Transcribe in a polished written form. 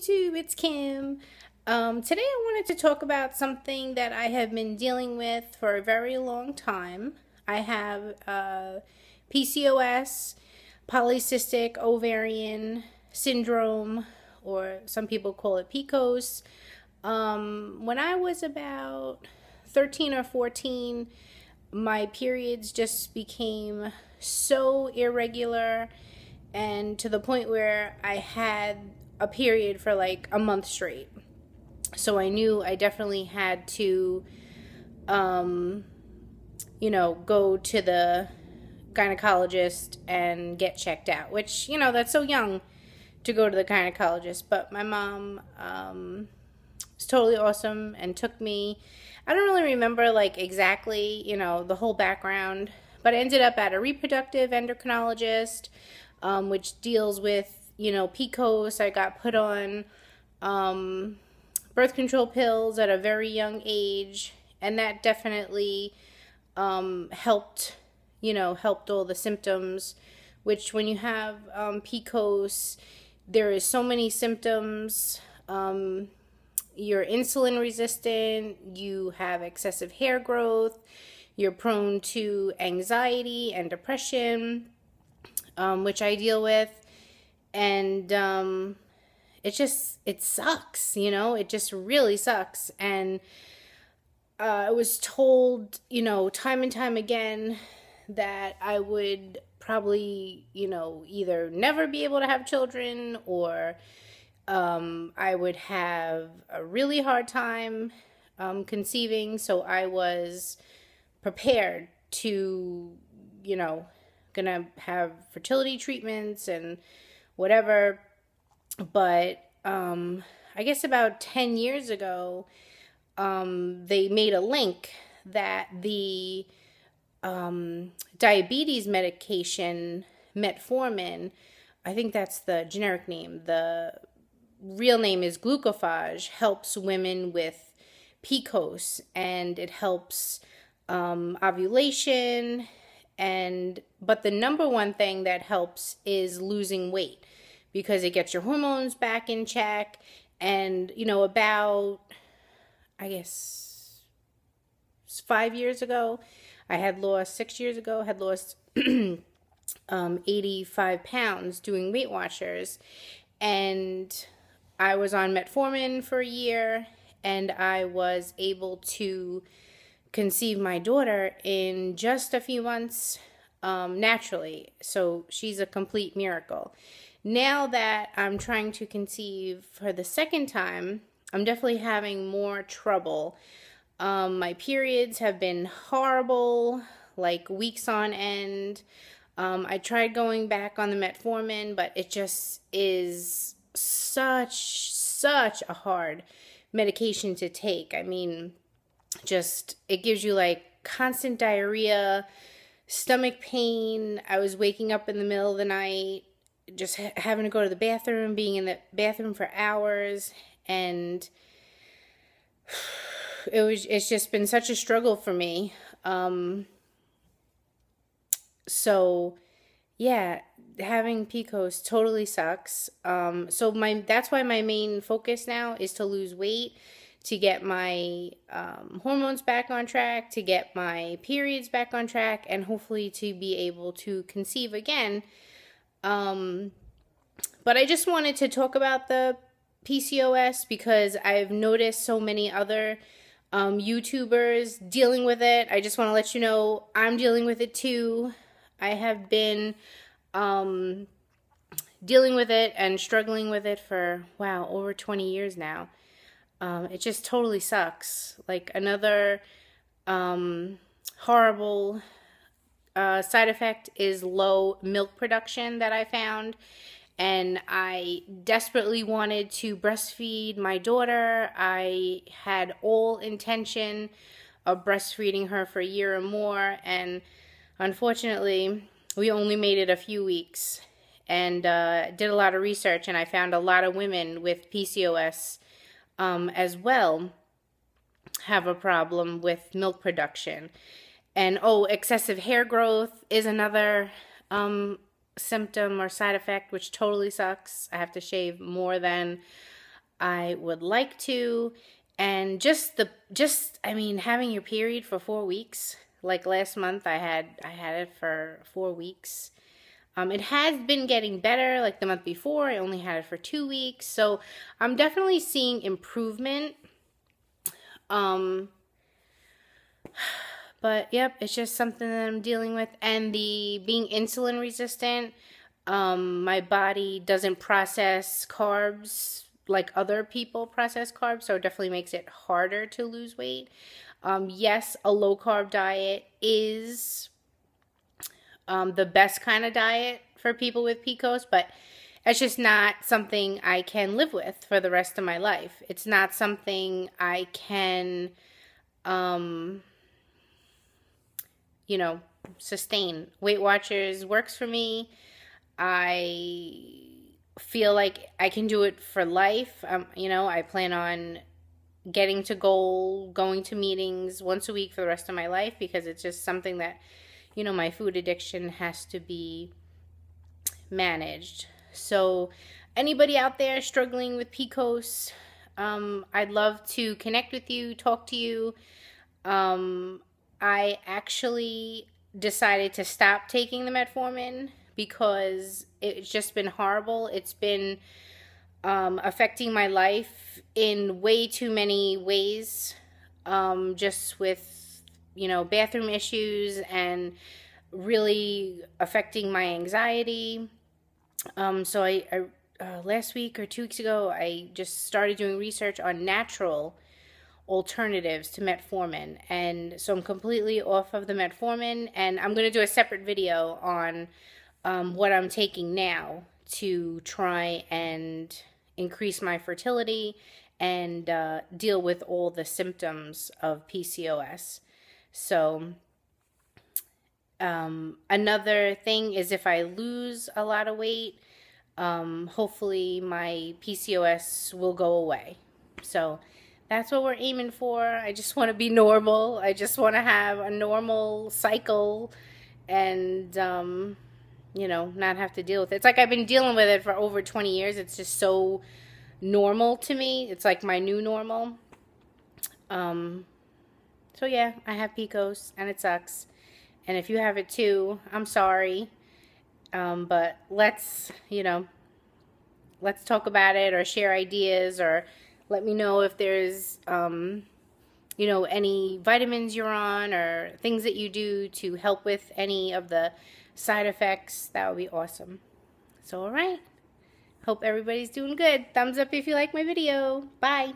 YouTube, it's Kim. Today I wanted to talk about something that I have been dealing with for a very long time. I have PCOS, Polycystic Ovarian Syndrome, or some people call it PCOS. When I was about 13 or 14, my periods just became so irregular, and to the point where I had a period for like a month straight. So I knew I definitely had to, go to the gynecologist and get checked out, which, that's so young to go to the gynecologist. But my mom was totally awesome and took me. I don't really remember like exactly, the whole background, but I ended up at a reproductive endocrinologist, which deals with, PCOS. I got put on birth control pills at a very young age, and that definitely helped all the symptoms, which when you have PCOS, there is so many symptoms. You're insulin resistant, you have excessive hair growth, you're prone to anxiety and depression, which I deal with, and it sucks, it just really sucks. And I was told, time and time again that I would probably, either never be able to have children, or I would have a really hard time conceiving. So I was prepared to, gonna have fertility treatments and whatever. But I guess about 10 years ago, they made a link that the diabetes medication, metformin, I think that's the generic name, the real name is glucophage, helps women with PCOS, and it helps ovulation, but the number one thing that helps is losing weight, because it gets your hormones back in check. And about, I guess, 5 years ago, I had lost 6 years ago, had lost 85 pounds doing Weight Watchers, and I was on metformin for a year, and I was able to conceive my daughter in just a few months, naturally. So she's a complete miracle. Now that I'm trying to conceive for the second time, I'm definitely having more trouble. My periods have been horrible, like weeks on end. I tried going back on the metformin, but it just is such a hard medication to take. I mean, it gives you like constant diarrhea, stomach pain. I was waking up in the middle of the night, just having to go to the bathroom, being in the bathroom for hours, and it's just been such a struggle for me. So yeah, having PCOS totally sucks. That's why my main focus now is to lose weight, to get my hormones back on track, to get my periods back on track, and hopefully to be able to conceive again. But I just wanted to talk about the PCOS because I've noticed so many other YouTubers dealing with it. I just want to let you know I'm dealing with it too. I have been dealing with it and struggling with it for, over 20 years now. It just totally sucks. Like, another horrible side effect is low milk production that I found. And I desperately wanted to breastfeed my daughter. I had all intention of breastfeeding her for a year or more. And unfortunately, we only made it a few weeks. And did a lot of research, and I found a lot of women with PCOS as well have a problem with milk production. And excessive hair growth is another symptom or side effect, which totally sucks. I have to shave more than I would like to. And I mean, having your period for 4 weeks, like last month I had it for 4 weeks. It has been getting better. Like the month before, I only had it for 2 weeks. So I'm definitely seeing improvement. But yep, it's just something that I'm dealing with. And the being insulin resistant, my body doesn't process carbs like other people process carbs, so it definitely makes it harder to lose weight. Yes, a low carb diet is the best kind of diet for people with PCOS, but it's just not something I can live with for the rest of my life. It's not something I can, sustain. Weight Watchers works for me. I feel like I can do it for life. I plan on getting to goal, going to meetings once a week for the rest of my life, because it's just something that, my food addiction has to be managed. So anybody out there struggling with PCOS, I'd love to connect with you, talk to you. I actually decided to stop taking the metformin because it's just been horrible. It's been affecting my life in way too many ways, just with, bathroom issues and really affecting my anxiety. So I last week or 2 weeks ago, I just started doing research on natural alternatives to metformin, and so I'm completely off of the metformin, and I'm going to do a separate video on what I'm taking now to try and increase my fertility and deal with all the symptoms of PCOS. So another thing is, if I lose a lot of weight, hopefully my PCOS will go away. So that's what we're aiming for. I just want to be normal. I just want to have a normal cycle and, not have to deal with it. It's like I've been dealing with it for over 20 years. It's just so normal to me. It's like my new normal. So yeah, I have PCOS and it sucks. And if you have it too, I'm sorry. But let's talk about it, or share ideas, or let me know if there's, any vitamins you're on or things that you do to help with any of the side effects. That would be awesome. So, all right. Hope everybody's doing good. Thumbs up if you like my video. Bye.